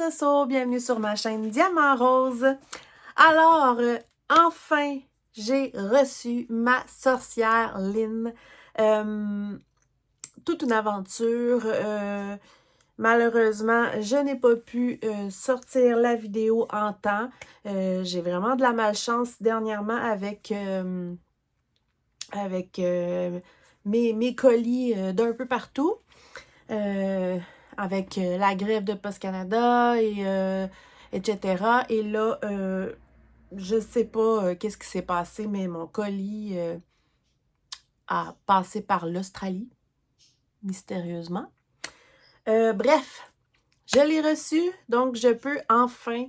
Soso, bienvenue sur ma chaîne Diamant Rose. Alors, enfin, j'ai reçu ma sorcière Lynn. Toute une aventure. Malheureusement, je n'ai pas pu sortir la vidéo en temps. J'ai vraiment de la malchance dernièrement avec mes colis d'un peu partout. Avec la grève de Post Canada et etc. Et là, je sais pas qu'est-ce qui s'est passé, mais mon colis a passé par l'Australie, mystérieusement. Bref, je l'ai reçu, donc je peux enfin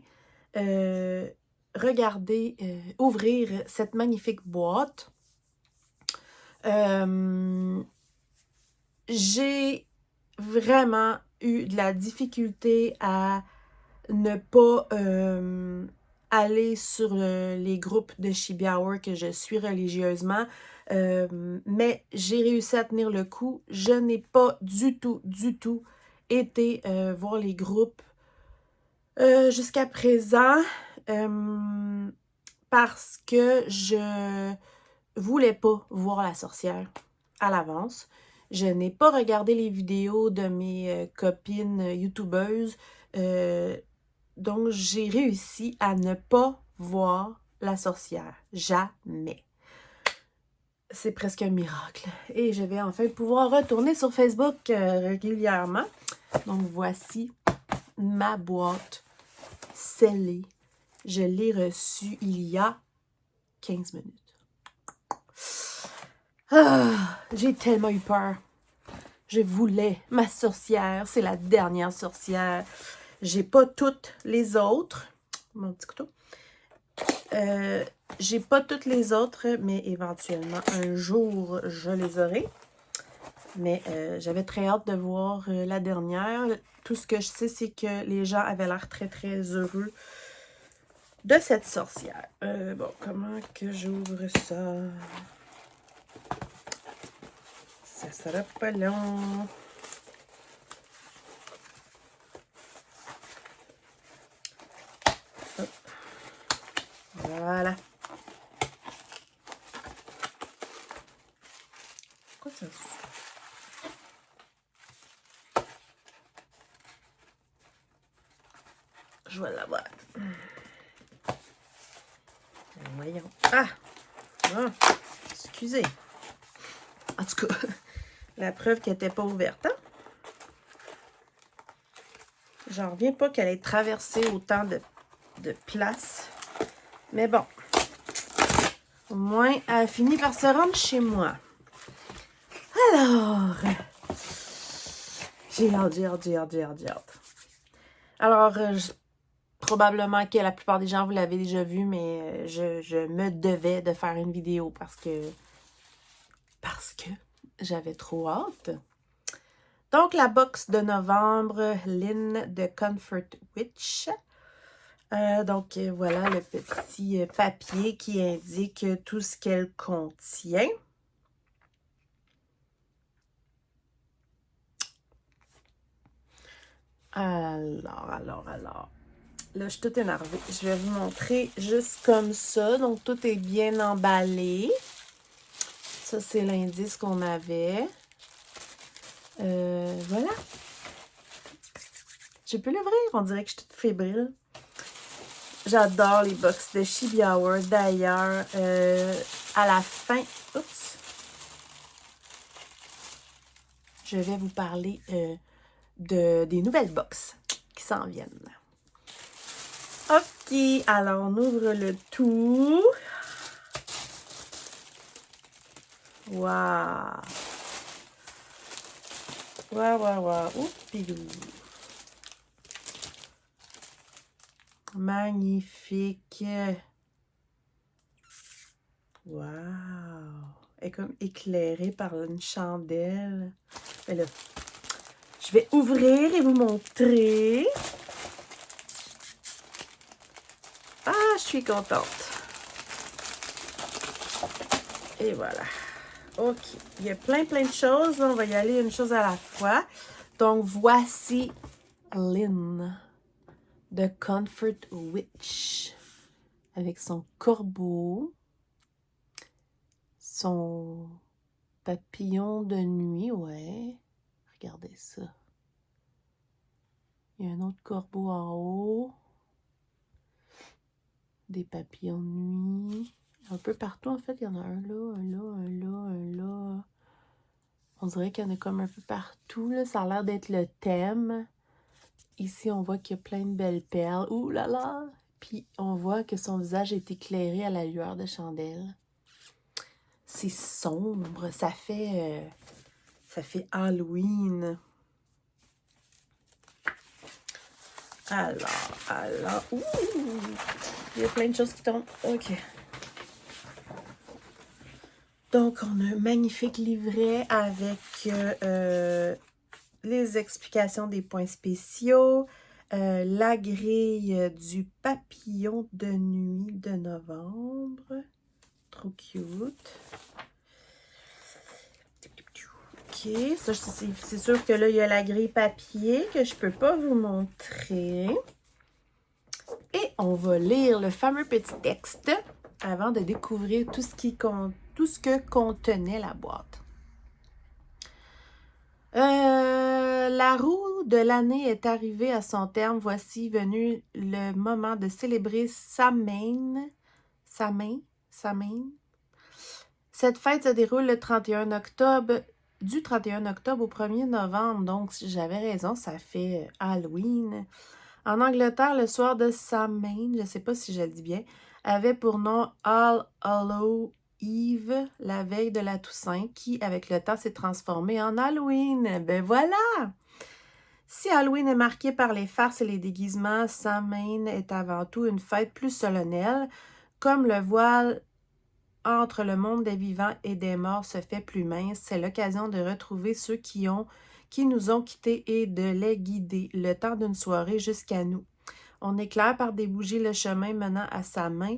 regarder, ouvrir cette magnifique boîte. J'ai vraiment eu de la difficulté à ne pas aller sur les groupes de Shibi Hour que je suis religieusement, mais j'ai réussi à tenir le coup. Je n'ai pas du tout été voir les groupes jusqu'à présent parce que je voulais pas voir la sorcière à l'avance. Je n'ai pas regardé les vidéos de mes copines youtubeuses. Donc, j'ai réussi à ne pas voir la sorcière. Jamais. C'est presque un miracle. Et je vais enfin pouvoir retourner sur Facebook régulièrement. Donc, voici ma boîte scellée. Je l'ai reçue il y a 15 minutes. Ah, j'ai tellement eu peur. Je voulais ma sorcière. C'est la dernière sorcière. J'ai pas toutes les autres. Mon petit couteau. J'ai pas toutes les autres, mais éventuellement, un jour, je les aurai. Mais j'avais très hâte de voir la dernière. Tout ce que je sais, c'est que les gens avaient l'air très, très heureux de cette sorcière. Bon, comment que j'ouvre ça? Ça sera pas long. Hop. Voilà. Quoi ça? Je vois la boîte. Voyons. Ah! Excusez. En tout cas, la preuve qu'elle n'était pas ouverte. Hein? J'en reviens pas qu'elle ait traversé autant de place. Mais bon. Au moins, elle a fini par se rendre chez moi. Alors. J'ai hâte. Alors, probablement que la plupart des gens, vous l'avez déjà vu, mais je me devais de faire une vidéo parce que j'avais trop hâte. Donc, la box de novembre, Lynn de Comfort Witch. Donc, voilà le petit papier qui indique tout ce qu'elle contient. Alors. Là, je suis toute énervée. Je vais vous montrer juste comme ça. Donc, tout est bien emballé. Ça, c'est l'indice qu'on avait. Voilà. Je peux l'ouvrir. On dirait que je suis toute fébrile. J'adore les box de Shibi Hour. D'ailleurs, à la fin... Oups! Je vais vous parler des nouvelles box qui s'en viennent. OK, alors on ouvre le tout. Waouh! Waouh! Oupidou! Magnifique! Waouh! Elle est comme éclairée par une chandelle. Et là, je vais ouvrir et vous montrer. Ah, je suis contente. Et voilà. OK. Il y a plein de choses. On va y aller une chose à la fois. Donc, voici Lynn. The Comfort Witch. Avec son corbeau. Son papillon de nuit, ouais. Regardez ça. Il y a un autre corbeau en haut. Des papillons de nuit. Un peu partout, en fait. Il y en a un là, un là, un là, un là. On dirait qu'il y en a comme un peu partout, là. Ça a l'air d'être le thème. Ici, on voit qu'il y a plein de belles perles. Ouh là là! Puis, on voit que son visage est éclairé à la lueur de chandelle. C'est sombre. Ça fait Halloween. Alors, ouh! Il y a plein de choses qui tombent. OK. Donc, on a un magnifique livret avec les explications des points spéciaux, la grille du papillon de nuit de novembre. Trop cute. OK, ça, c'est sûr que là, il y a la grille papier que je ne peux pas vous montrer. Et on va lire le fameux petit texte avant de découvrir tout ce que contenait la boîte. La roue de l'année est arrivée à son terme. Voici venu le moment de célébrer Samhain. Cette fête se déroule le 31 octobre, du 31 octobre au 1er novembre. Donc, si j'avais raison, ça fait Halloween. En Angleterre, le soir de Samhain, je ne sais pas si je le dis bien, avait pour nom All Hallow Eve, la veille de la Toussaint, qui, avec le temps, s'est transformée en Halloween. Ben voilà! Si Halloween est marqué par les farces et les déguisements, Samhain est avant tout une fête plus solennelle, comme le voile entre le monde des vivants et des morts se fait plus mince. C'est l'occasion de retrouver ceux qui nous ont quittés et de les guider le temps d'une soirée jusqu'à nous. On éclaire par des bougies le chemin menant à sa main.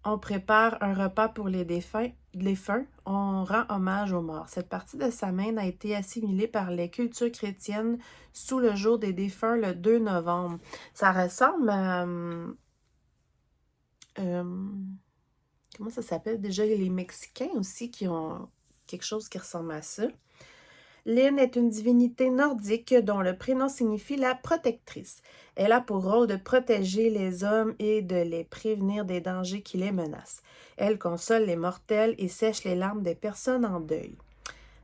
On prépare un repas pour les défunts. On rend hommage aux morts. Cette partie de Samhain a été assimilée par les cultures chrétiennes sous le jour des défunts le 2 novembre. Ça ressemble à... comment ça s'appelle? Déjà, il y a les Mexicains aussi qui ont quelque chose qui ressemble à ça. Lynn est une divinité nordique dont le prénom signifie la protectrice. Elle a pour rôle de protéger les hommes et de les prévenir des dangers qui les menacent. Elle console les mortels et sèche les larmes des personnes en deuil.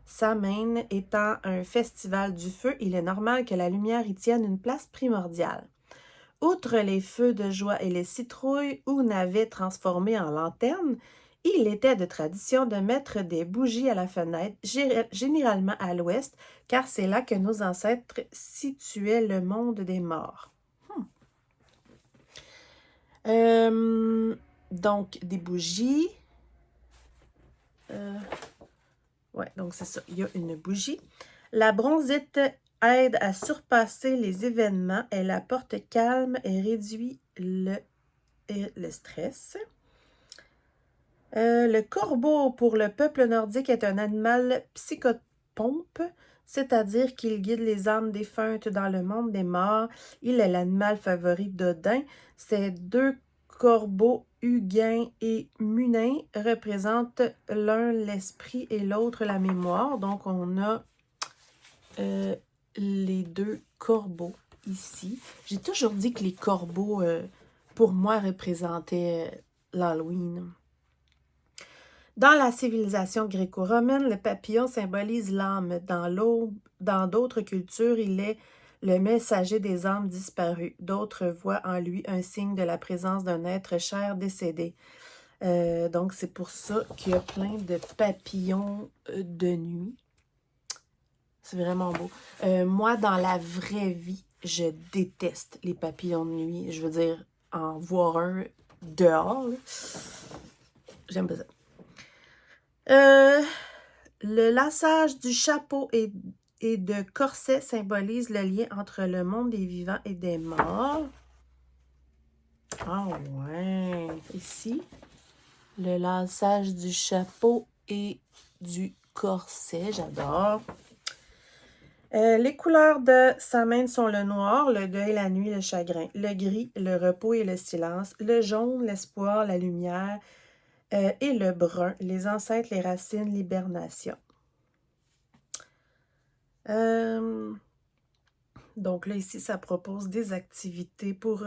Samhain étant un festival du feu, il est normal que la lumière y tienne une place primordiale. Outre les feux de joie et les citrouilles ou navets transformés en lanternes, il était de tradition de mettre des bougies à la fenêtre, généralement à l'ouest, car c'est là que nos ancêtres situaient le monde des morts. Donc, des bougies. Ouais, donc c'est ça. Il y a une bougie. La bronzite aide à surpasser les événements. Elle apporte calme et réduit le stress. Le corbeau pour le peuple nordique est un animal psychopompe, c'est-à-dire qu'il guide les âmes défuntes dans le monde des morts. Il est l'animal favori d'Odin. Ces deux corbeaux, Huguin et Munin, représentent l'un l'esprit et l'autre la mémoire. Donc, on a les deux corbeaux ici. J'ai toujours dit que les corbeaux, pour moi, représentaient l'Halloween. Dans la civilisation gréco-romaine, le papillon symbolise l'âme. Dans d'autres cultures, il est le messager des âmes disparues. D'autres voient en lui un signe de la présence d'un être cher décédé. Donc, c'est pour ça qu'il y a plein de papillons de nuit. C'est vraiment beau. Moi, dans la vraie vie, je déteste les papillons de nuit. Je veux dire, en voir un dehors, là, j'aime pas ça. Le laçage du chapeau et de corset symbolise le lien entre le monde des vivants et des morts. Ah ouais! Ici, le laçage du chapeau et du corset, j'adore. Les couleurs de sa main sont le noir, le deuil, la nuit, le chagrin, le gris, le repos et le silence, le jaune, l'espoir, la lumière, et le brun, les ancêtres, les racines, l'hibernation. Donc là, ici, ça propose des activités pour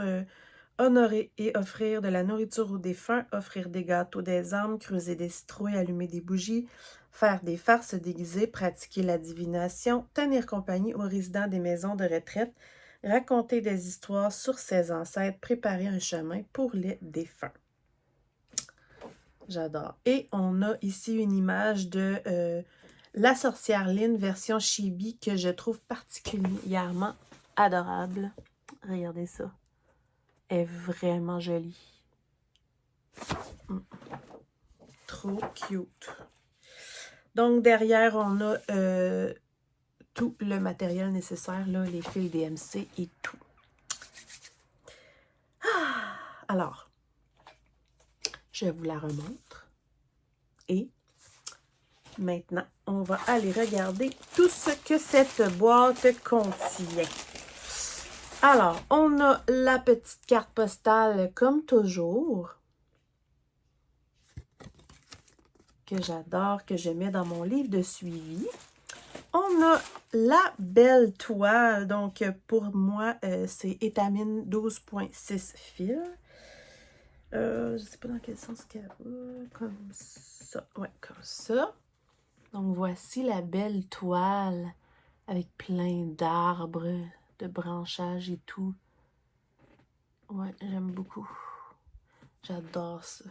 honorer et offrir de la nourriture aux défunts, offrir des gâteaux, des âmes, creuser des citrouilles, allumer des bougies, faire des farces, se déguiser, pratiquer la divination, tenir compagnie aux résidents des maisons de retraite, raconter des histoires sur ses ancêtres, préparer un chemin pour les défunts. J'adore. Et on a ici une image de la sorcière Lynn version chibi que je trouve particulièrement adorable. Regardez ça. Elle est vraiment jolie. Trop cute. Donc, derrière, on a tout le matériel nécessaire, là, les fils DMC et tout. Alors, je vous la remontre. Et maintenant, on va aller regarder tout ce que cette boîte contient. Alors, on a la petite carte postale comme toujours, que j'adore, que je mets dans mon livre de suivi. On a la belle toile, donc pour moi, c'est étamine 12.6 fil. Je ne sais pas dans quel sens qu'elle va, comme ça, ouais, comme ça. Donc voici la belle toile avec plein d'arbres, de branchages et tout. Ouais, j'aime beaucoup. J'adore ça.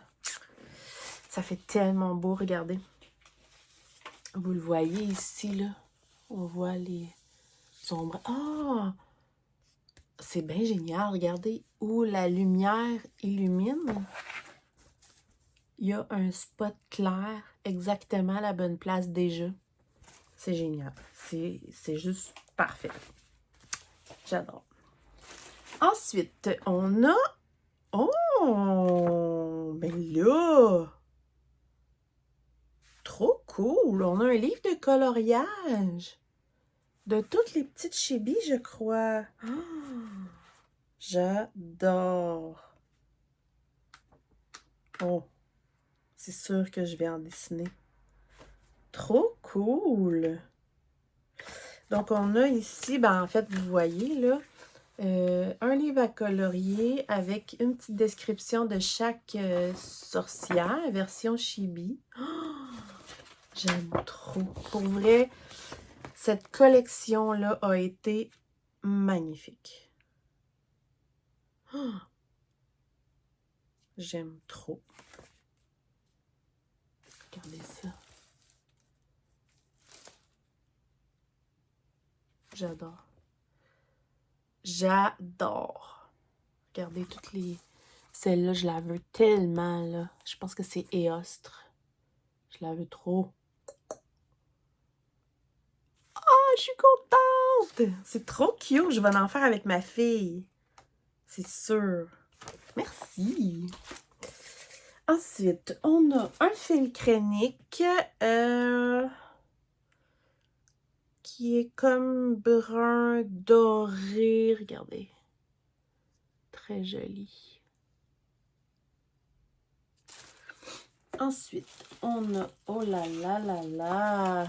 Ça fait tellement beau, regardez. Vous le voyez ici, là. On voit les ombres. Ah! C'est bien génial, regardez. Où la lumière illumine, il y a un spot clair, exactement à la bonne place déjà. C'est génial. C'est juste parfait. J'adore. Ensuite, on a... Oh! Ben là! Trop cool! On a un livre de coloriage de toutes les petites chibis, je crois. Oh, j'adore! Oh! C'est sûr que je vais en dessiner. Trop cool! Donc, on a ici, ben en fait, vous voyez, là, un livre à colorier avec une petite description de chaque sorcière, version chibi. Oh, j'aime trop. Pour vrai, cette collection-là a été magnifique. Oh, j'aime trop. Regardez ça. J'adore. J'adore. Regardez toutes les... Celle-là, je la veux tellement, là. Je pense que c'est Éostre. Je la veux trop. Oh, je suis contente! C'est trop cute. Je vais en faire avec ma fille. C'est sûr. Merci. Ensuite, on a un fil crénique qui est comme brun doré. Regardez. Très joli. Ensuite, on a... Oh là là là là!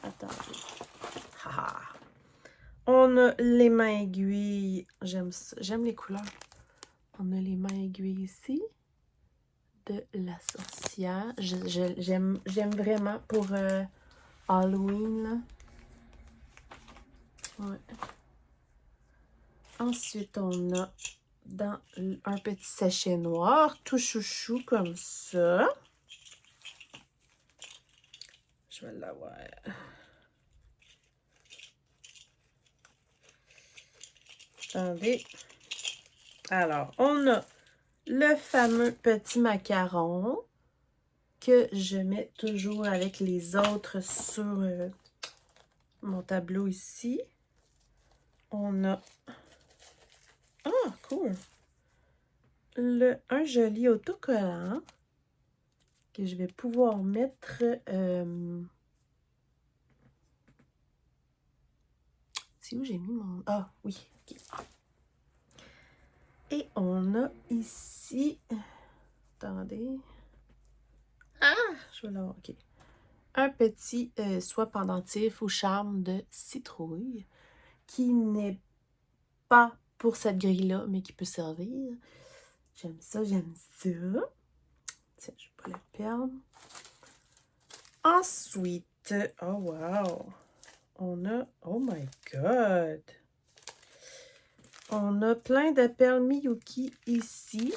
Attendez. Haha! On a les mains aiguilles. J'aime ça. J'aime les couleurs. On a les mains aiguilles ici. De la sorcière. J'aime vraiment pour Halloween, là. Ouais. Ensuite, on a dans un petit sachet noir, tout chouchou comme ça. Je vais l'avoir. Attendez. Alors, on a le fameux petit macaron que je mets toujours avec les autres sur mon tableau ici. On a... Ah, cool! Un joli autocollant que je vais pouvoir mettre C'est où j'ai mis mon... Ah, oui. OK. Et on a ici... Attendez. Ah! Je vais l'avoir. OK. Un petit soie pendentif au charme de citrouille qui n'est pas pour cette grille-là, mais qui peut servir. J'aime ça, j'aime ça. Tiens, je vais pas le perdre. Ensuite, oh wow! On a... Oh my God! On a plein de perles Miyuki ici.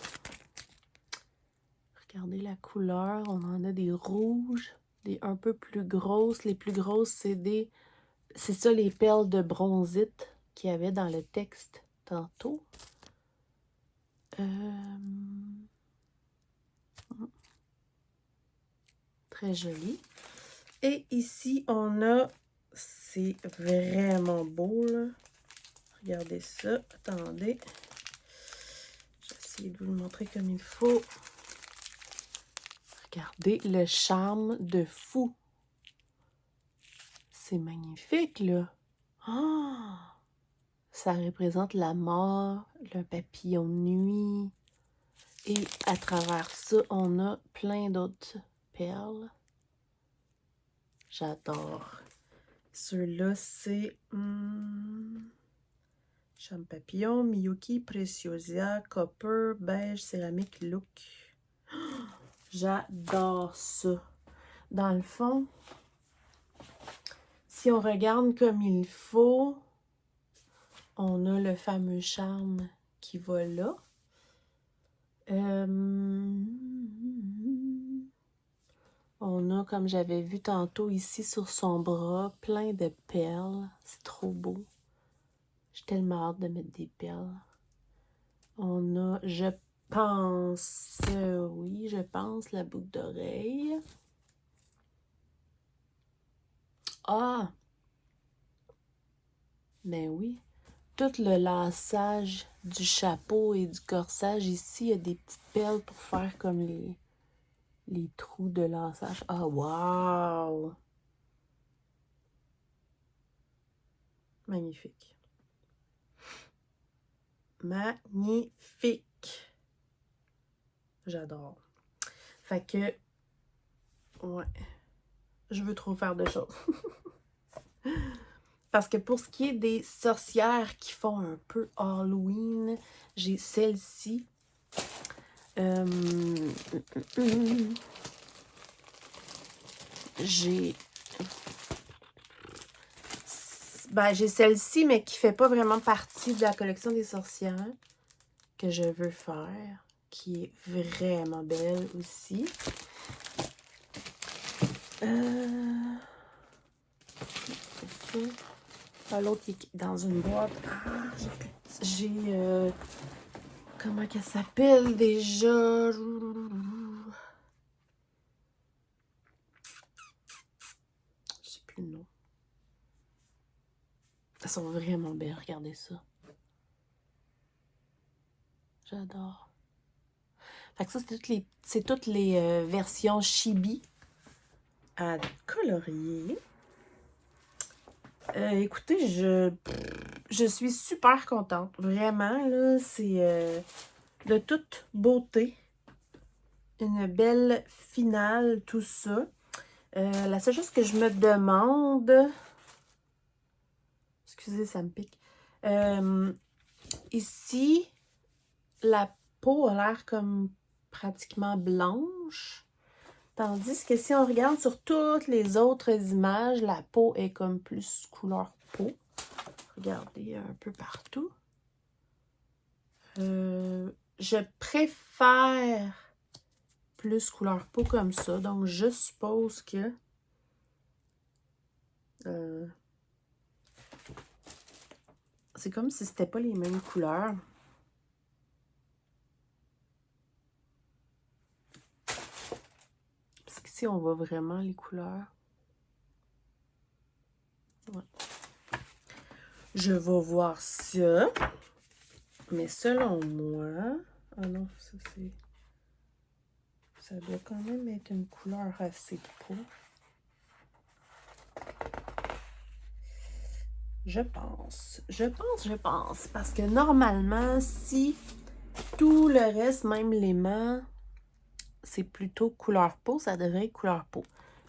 Regardez la couleur. On en a des rouges, des un peu plus grosses. Les plus grosses, c'est ça, les perles de bronzite qu'il y avait dans le texte tantôt. Très joli. Et ici, on a... C'est vraiment beau, là. Regardez ça. Attendez. Je vais essayer de vous le montrer comme il faut. Regardez le charme de fou. C'est magnifique, là. Ah! Ça représente la mort, le papillon de nuit. Et à travers ça, on a plein d'autres perles. J'adore. Ceux-là, c'est Charme papillon, Miyuki, Preciosa, Copper, beige, céramique, look. J'adore ça. Dans le fond, si on regarde comme il faut, on a le fameux charme qui va là. On a, comme j'avais vu tantôt ici sur son bras, plein de perles. C'est trop beau. J'ai tellement hâte de mettre des perles. On a, je pense, oui, je pense, la boucle d'oreille. Ah! Ben oui. Tout le laçage du chapeau et du corsage ici, il y a des petites perles pour faire comme les trous de laçage. Ah, wow! Magnifique. Magnifique. J'adore. Fait que, ouais, je veux trop faire de choses. Parce que pour ce qui est des sorcières qui font un peu Halloween, j'ai celle-ci. J'ai celle-ci, mais qui fait pas vraiment partie de la collection des sorcières que je veux faire, qui est vraiment belle aussi. L'autre qui est dans une boîte. Ah, j'ai comment qu'elle s'appelle déjà? Je sais plus le nom. Elles sont vraiment belles, regardez ça. J'adore. Fait que ça, c'est toutes les versions chibi à colorier. Écoutez, je suis super contente. Vraiment, là, c'est de toute beauté. Une belle finale, tout ça. La seule chose que je me demande... Excusez, ça me pique. Ici, la peau a l'air comme pratiquement blanche. Tandis que si on regarde sur toutes les autres images, la peau est comme plus couleur peau. Regardez un peu partout. Je préfère plus couleur peau comme ça. Donc, je suppose que... c'est comme si c'était pas les mêmes couleurs. Parce qu'ici, on voit vraiment les couleurs. Ouais. Je vais voir ça. Mais selon moi... Ah non, ça c'est... Ça doit quand même être une couleur assez peau. Je pense. Parce que normalement, si tout le reste, même l'aimant, c'est plutôt couleur peau, ça devrait être couleur peau.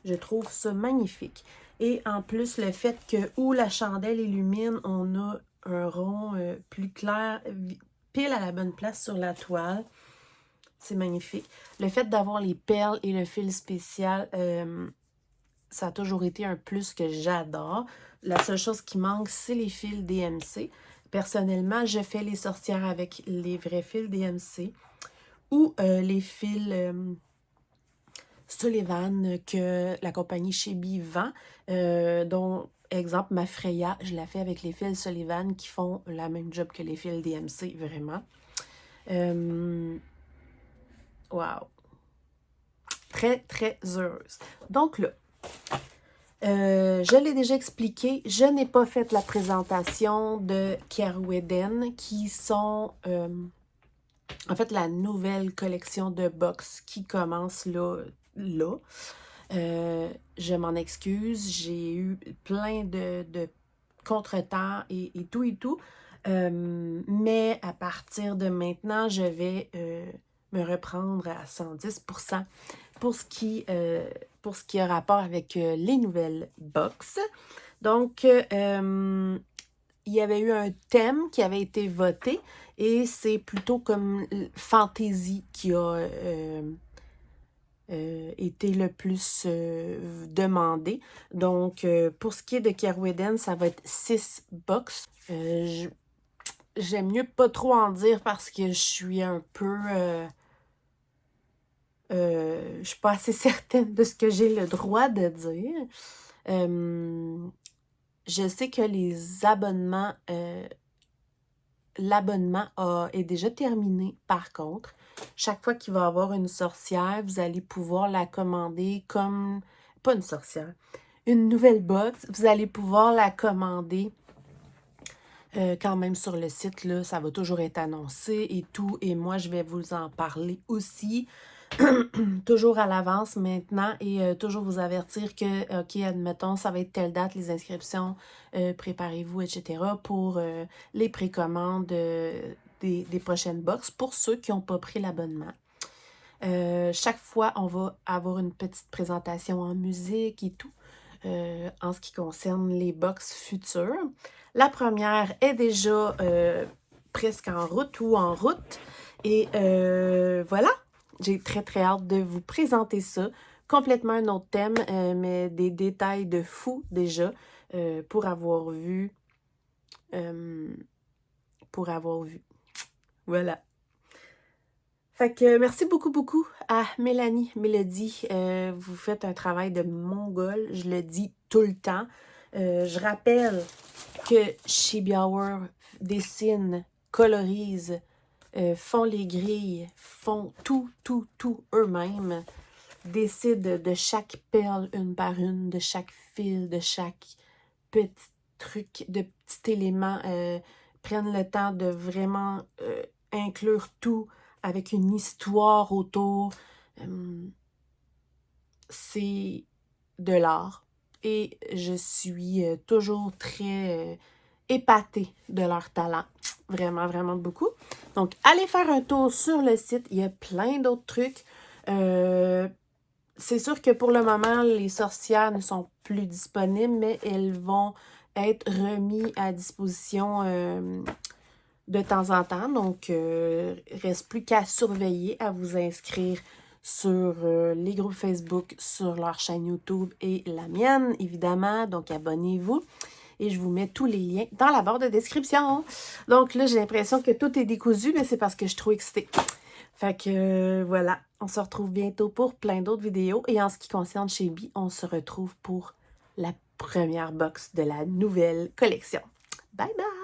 Je trouve ça magnifique. Et en plus, le fait que où la chandelle illumine, on a un rond plus clair, pile à la bonne place sur la toile. C'est magnifique. Le fait d'avoir les perles et le fil spécial, ça a toujours été un plus que j'adore. La seule chose qui manque, c'est les fils DMC. Personnellement, je fais les sorcières avec les vrais fils DMC ou les fils Sullivan que la compagnie Chebi vend, dont, exemple, ma Freya, je la fais avec les fils Sullivan qui font la même job que les fils DMC, vraiment. Wow! Très, très heureuse. Donc là, je l'ai déjà expliqué, je n'ai pas fait la présentation de Kerweden, qui sont en fait la nouvelle collection de box qui commence là. Je m'en excuse, j'ai eu plein de contretemps et tout. Mais à partir de maintenant, je vais me reprendre à 110% pour ce qui a rapport avec les nouvelles box. Donc, il y avait eu un thème qui avait été voté et c'est plutôt comme fantasy qui a été le plus demandé. Donc, pour ce qui est de Kerweden, ça va être 6 box. J'aime mieux pas trop en dire parce que je suis un peu... je suis pas assez certaine de ce que j'ai le droit de dire. Je sais que les abonnements... l'abonnement est déjà terminé, par contre. Chaque fois qu'il va y avoir une sorcière, vous allez pouvoir la commander comme... Pas une sorcière. Une nouvelle box, vous allez pouvoir la commander quand même sur le site. Là, ça va toujours être annoncé et tout. Et moi, je vais vous en parler aussi. Toujours à l'avance maintenant et toujours vous avertir que, OK, admettons, ça va être telle date, les inscriptions, préparez-vous, etc. pour les précommandes des prochaines box pour ceux qui n'ont pas pris l'abonnement. Chaque fois, on va avoir une petite présentation en musique et tout en ce qui concerne les box futures. La première est déjà presque en route ou en route et voilà. J'ai très, très hâte de vous présenter ça. Complètement un autre thème, mais des détails de fou déjà pour avoir vu. Voilà. Fait que merci beaucoup, beaucoup à Mélodie. Vous faites un travail de mongol, je le dis tout le temps. Je rappelle que Chibi Hour dessine, colorise, font les grilles, font tout eux-mêmes, décident de chaque perle une par une, de chaque fil, de chaque petit truc, de petit élément, prennent le temps de vraiment inclure tout avec une histoire autour. C'est de l'art et je suis toujours très épatée de leur talent. Vraiment, vraiment beaucoup. Donc, allez faire un tour sur le site. Il y a plein d'autres trucs. C'est sûr que pour le moment, les sorcières ne sont plus disponibles, mais elles vont être remises à disposition de temps en temps. Donc, reste plus qu'à surveiller, à vous inscrire sur les groupes Facebook, sur leur chaîne YouTube et la mienne, évidemment. Donc, abonnez-vous. Et je vous mets tous les liens dans la barre de description. Donc là, j'ai l'impression que tout est décousu, mais c'est parce que je suis trop excitée. Fait que voilà, on se retrouve bientôt pour plein d'autres vidéos. Et en ce qui concerne Chebi, on se retrouve pour la première box de la nouvelle collection. Bye bye!